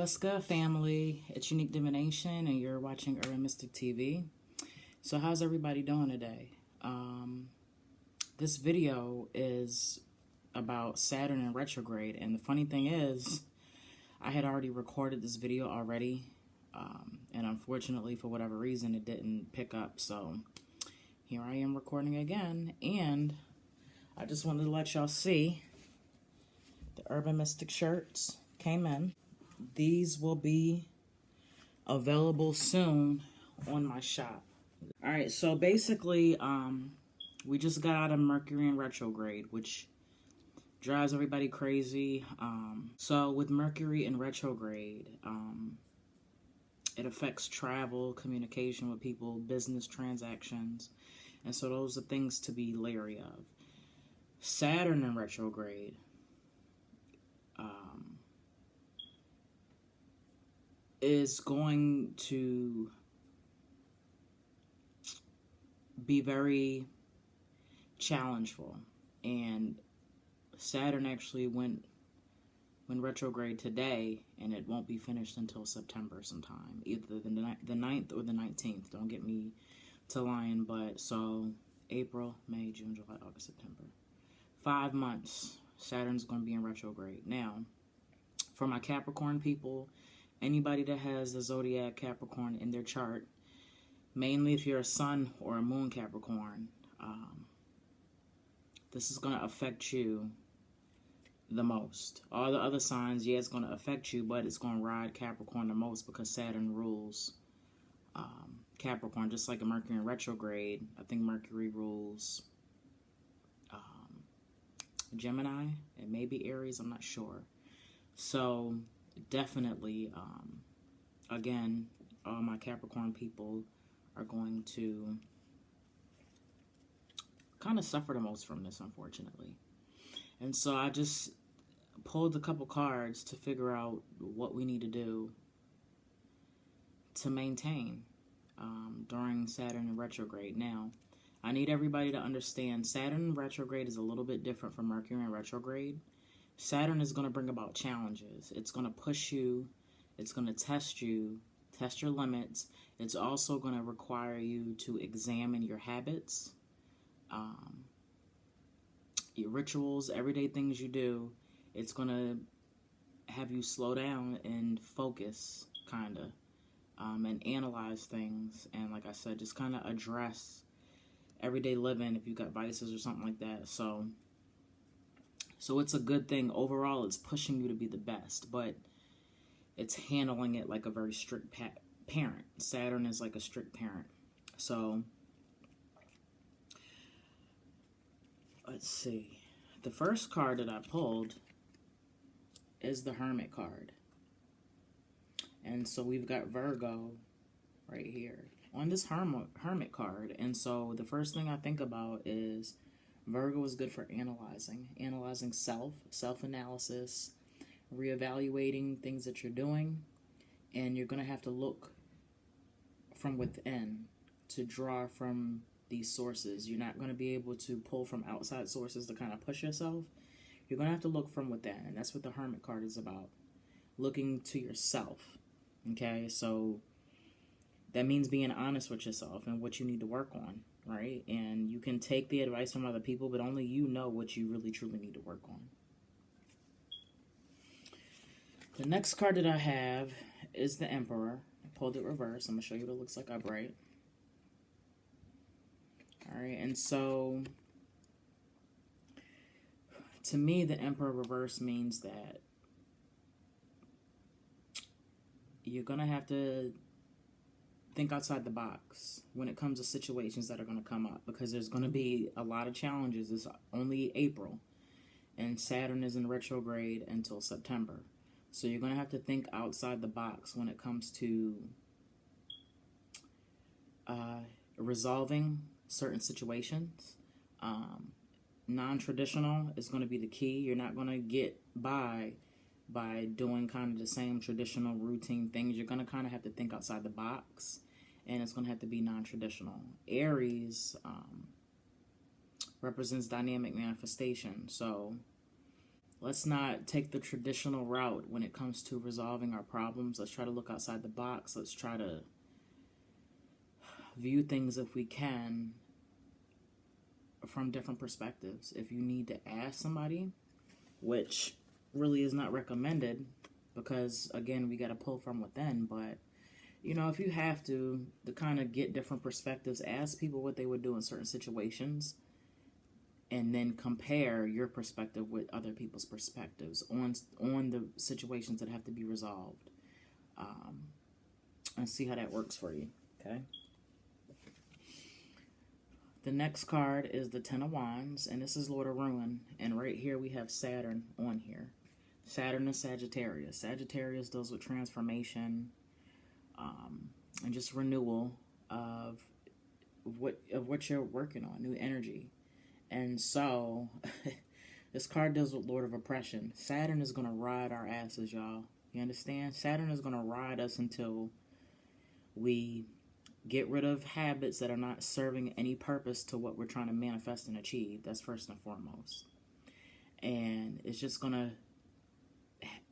what's good, family? It's Unique Divination, and you're watching Urban Mystic TV. So how's everybody doing today? This video is about Saturn and retrograde, and the funny thing is, I had already recorded this video already, and unfortunately, for whatever reason, it didn't pick up, so here I am recording again, and I just wanted to let y'all see the Urban Mystic shirts came in. These will be available soon on my shop. Alright, so basically, we just got out of Mercury in retrograde, which drives everybody crazy. So with Mercury in retrograde, it affects travel, communication with people, business transactions, and so those are things to be leery of. Saturn in retrograde, is going to be very challengeful, and Saturn actually went retrograde today, and it won't be finished until September sometime, either the 9th or the 19th. Don't get me to lying, but so April, May, June, July, August, September. 5 months, Saturn's going to be in retrograde. Now, for my Capricorn people, anybody that has the zodiac Capricorn in their chart, mainly if you're a sun or a moon Capricorn, this is going to affect you the most. All the other signs, yeah, it's going to affect you, but it's going to ride Capricorn the most because Saturn rules Capricorn, just like a Mercury in retrograde. I think Mercury rules Gemini, and maybe Aries, I'm not sure. So definitely, again, all my Capricorn people are going to kind of suffer the most from this, unfortunately. And so I just pulled a couple cards to figure out what we need to do to maintain during Saturn in retrograde. Now, I need everybody to understand Saturn in retrograde is a little bit different from Mercury in retrograde. Saturn is going to bring about challenges. It's going to push you. It's going to test you, test your limits. It's also going to require you to examine your habits, your rituals, everyday things you do. It's going to have you slow down and focus, kind of, and analyze things. And like I said, just kind of address everyday living if you've got vices or something like that. So it's a good thing. Overall, it's pushing you to be the best, but it's handling it like a very strict parent. Saturn is like a strict parent. So, let's see. The first card that I pulled is the Hermit card. And so we've got Virgo right here on this Hermit card. And so the first thing I think about is Virgo is good for analyzing self-analysis, reevaluating things that you're doing, and you're going to have to look from within to draw from these sources. You're not going to be able to pull from outside sources to kind of push yourself. You're going to have to look from within, and that's what the Hermit card is about, looking to yourself, okay? So that means being honest with yourself and what you need to work on. Right? And you can take the advice from other people, but only you know what you really truly need to work on. The next card that I have is the Emperor. I pulled it reverse. I'm going to show you what it looks like upright. Alright, and so to me, the Emperor reverse means that you're going to have to think outside the box when it comes to situations that are going to come up, because there's going to be a lot of challenges. It's only April, and Saturn is in retrograde until September. So you're going to have to think outside the box when it comes to resolving certain situations. Non-traditional is going to be the key. You're not going to get by doing kind of the same traditional routine things. You're going to kind of have to think outside the box, and it's going to have to be non-traditional. Aries represents dynamic manifestation. So let's not take the traditional route when it comes to resolving our problems. Let's try to look outside the box. Let's try to view things, if we can, from different perspectives. If you need to ask somebody, which really is not recommended, because again, we got to pull from within, but you know, if you have to kind of get different perspectives, ask people what they would do in certain situations, and then compare your perspective with other people's perspectives on the situations that have to be resolved, and see how that works for you. Okay. The next card is the Ten of Wands, and this is Lord of Ruin, and right here we have Saturn on here. Saturn is Sagittarius. Sagittarius deals with transformation, and just renewal of what you're working on, new energy. And so, this card deals with Lord of Oppression. Saturn is going to ride our asses, y'all. You understand? Saturn is going to ride us until we get rid of habits that are not serving any purpose to what we're trying to manifest and achieve. That's first and foremost. And it's just going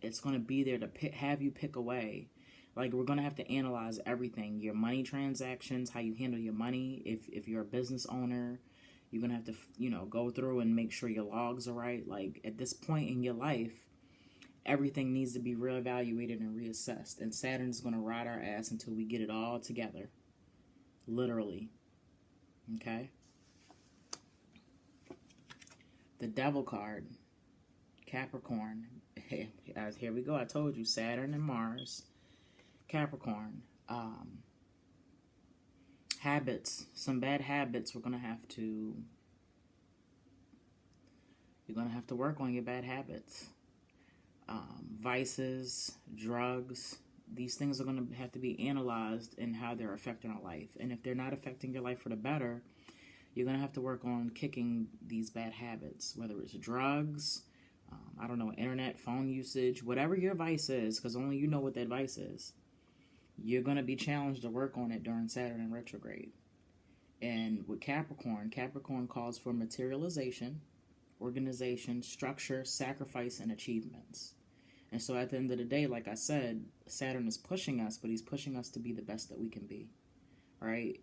to be there to have you pick away. Like, we're going to have to analyze everything. Your money transactions, how you handle your money. If you're a business owner, you're going to have to, you know, go through and make sure your logs are right. Like, at this point in your life, everything needs to be reevaluated and reassessed. And Saturn's going to ride our ass until we get it all together. Literally. Okay? The Devil card. Capricorn. Here we go. I told you, Saturn and Mars. Capricorn. Habits. Some bad habits. You're going to have to work on your bad habits. Vices, drugs. These things are going to have to be analyzed in how they're affecting our life. And if they're not affecting your life for the better, you're going to have to work on kicking these bad habits, whether it's drugs, I don't know, internet, phone usage, whatever your vice is, because only you know what that vice is. You're going to be challenged to work on it during Saturn in retrograde. And with Capricorn, Capricorn calls for materialization, organization, structure, sacrifice, and achievements. And so at the end of the day, like I said, Saturn is pushing us, but he's pushing us to be the best that we can be. All right?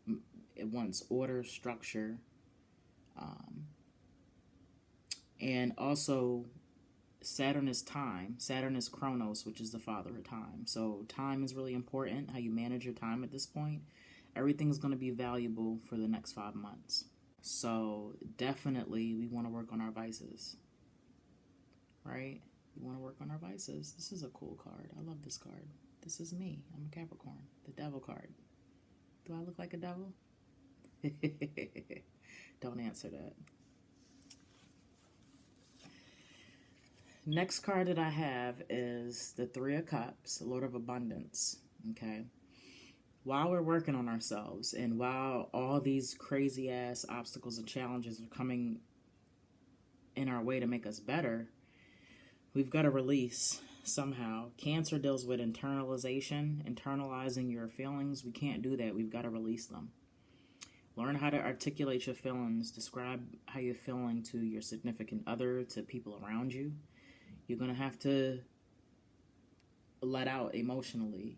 It wants order, structure, and also Saturn is time. Saturn is Chronos, which is the father of time. So time is really important, how you manage your time at this point. Everything's going to be valuable for the next 5 months. So definitely we want to work on our vices. Right? We want to work on our vices. This is a cool card. I love this card. This is me. I'm a Capricorn. The Devil card. Do I look like a devil? Don't answer that. Next card that I have is the Three of Cups, Lord of Abundance. Okay. While we're working on ourselves and while all these crazy ass obstacles and challenges are coming in our way to make us better, we've got to release somehow. Cancer deals with internalization, internalizing your feelings. We can't do that. We've got to release them. Learn how to articulate your feelings. Describe how you're feeling to your significant other, to people around you. You're going to have to let out emotionally.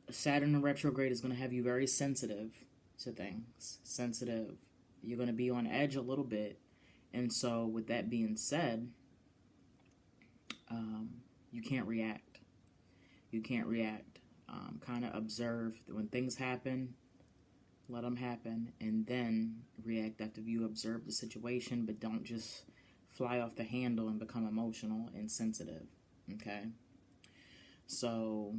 Saturn in retrograde is going to have you very sensitive to things. Sensitive. You're going to be on edge a little bit. And so with that being said, you can't react. You can't react. Kind of observe when things happen, let them happen, and then react after you observe the situation, but don't just fly off the handle and become emotional and sensitive. Okay? So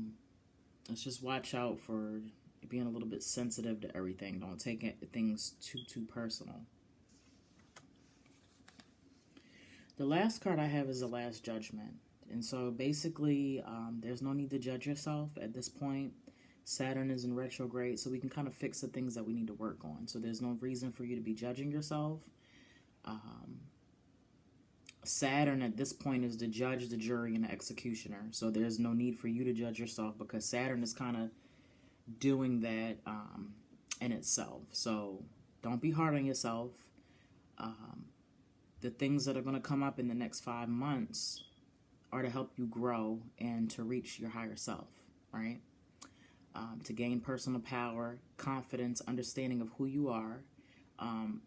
let's just watch out for being a little bit sensitive to everything. Don't take things too personal. The last card I have is the Last Judgment. And so basically, there's no need to judge yourself at this point. Saturn is in retrograde, so we can kind of fix the things that we need to work on. So there's no reason for you to be judging yourself. Saturn at this point is the judge, the jury, and the executioner. So there's no need for you to judge yourself because Saturn is kind of doing that in itself. So don't be hard on yourself. the things that are going to come up in the next 5 months are to help you grow and to reach your higher self, right? To gain personal power, confidence, understanding of who you are.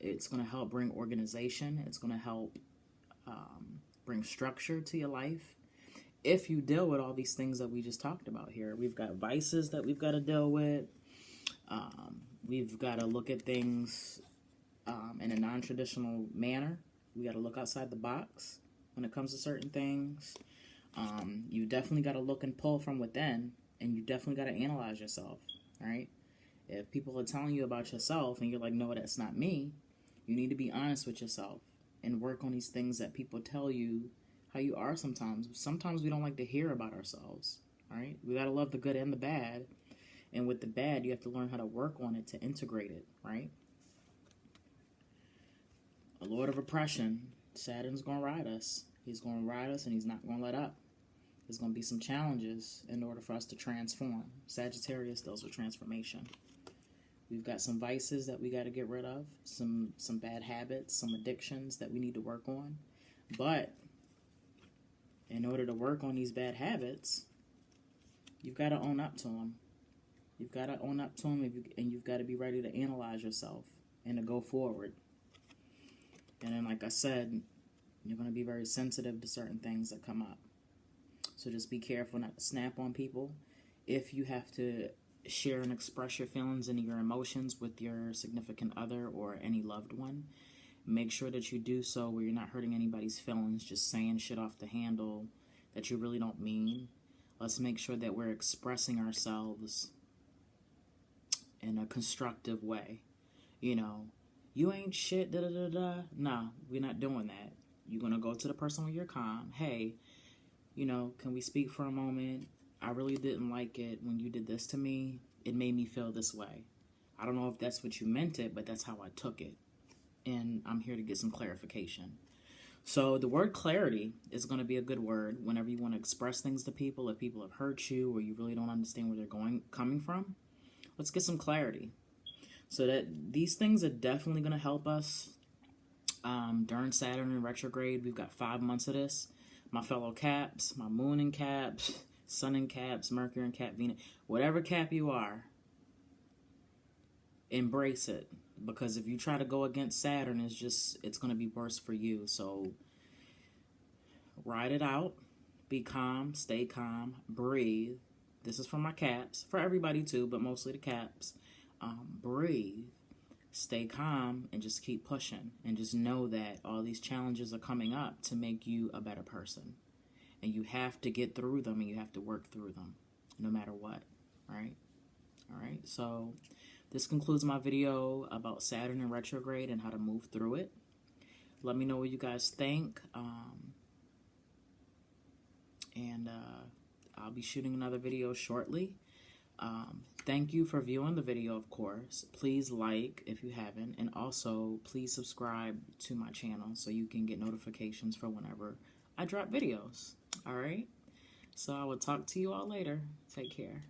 It's going to help bring organization. It's going to help bring structure to your life. If you deal with all these things that we just talked about here, we've got vices that we've got to deal with. We've got to look at things in a non-traditional manner. We got to look outside the box when it comes to certain things. You definitely got to look and pull from within, and you definitely got to analyze yourself, right? If people are telling you about yourself and you're like, no, that's not me, you need to be honest with yourself and work on these things that people tell you how you are sometimes. Sometimes we don't like to hear about ourselves, right? We got to love the good and the bad. And with the bad, you have to learn how to work on it to integrate it, right? A Lord of oppression, Saturn's going to ride us. He's going to ride us and he's not going to let up. There's going to be some challenges in order for us to transform. Sagittarius deals with transformation. We've got some vices that we got to get rid of, some bad habits, some addictions that we need to work on. But in order to work on these bad habits, you've got to own up to them. You've got to own up to them, and you've got to be ready to analyze yourself and to go forward. And then, like I said, you're going to be very sensitive to certain things that come up. So just be careful not to snap on people. If you have to share and express your feelings and your emotions with your significant other or any loved one, make sure that you do so where you're not hurting anybody's feelings, just saying shit off the handle that you really don't mean. Let's make sure that we're expressing ourselves in a constructive way. You know, you ain't shit, da-da-da-da. Nah, we're not doing that. You're going to go to the person when you're calm. Hey, you know, can we speak for a moment? I really didn't like it when you did this to me. It made me feel this way. I don't know if that's what you meant it, but that's how I took it. And I'm here to get some clarification. So the word clarity is going to be a good word whenever you want to express things to people. If people have hurt you or you really don't understand where they're coming from, let's get some clarity. So that these things are definitely going to help us during Saturn in retrograde. We've got 5 months of this. My fellow Caps, my Moon in Caps, Sun in Caps, Mercury in Cap, Venus, whatever Cap you are, embrace it. Because if you try to go against Saturn, it's going to be worse for you. So ride it out, be calm, stay calm, breathe. This is for my Caps, for everybody too, but mostly the Caps. Breathe, stay calm, and just keep pushing. And just know that all these challenges are coming up to make you a better person. And you have to get through them, and you have to work through them, no matter what, right? All right, so this concludes my video about Saturn in retrograde and how to move through it. Let me know what you guys think. I'll be shooting another video shortly. Thank you for viewing the video, of course. Please like if you haven't. And also, please subscribe to my channel so you can get notifications for whenever I drop videos. All right? So I will talk to you all later. Take care.